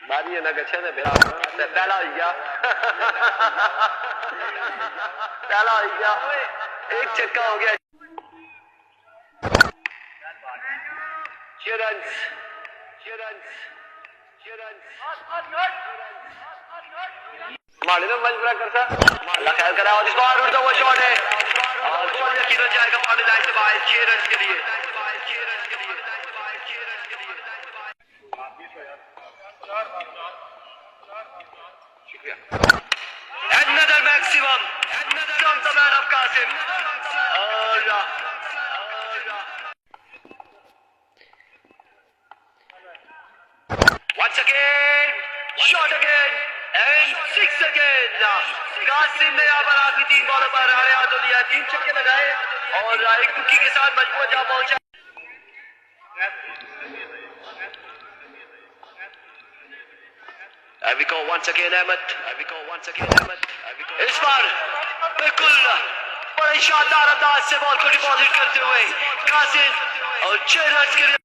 Maria na gacciata per la bella idea. Bella idea. एक छक्का हो गया. Chirans. मालिना मंच ब्रेक करता. अल्लाह खैर करा और इस बार उड़ता हुआ शॉट है. और बॉल यकीन हो जाएगा पानी लाइन से बाहर. चीरन्स के लिए. Another maximum. From the man of Qasim. Once again, shot again, and six again. Qasim ने यहाँ पर आखिरी 3 बॉलों पर हारे हाथों लिया, 3 छक्के लगाए और एक तुक्की के साथ मजबूत जहाँ पहुंचा. Here we go once again, Ahmed. इस बार बिल्कुल बड़े शानदार अंदाज से बॉल को डिपॉजिट करते हुए कासिम और 6 रन के लिए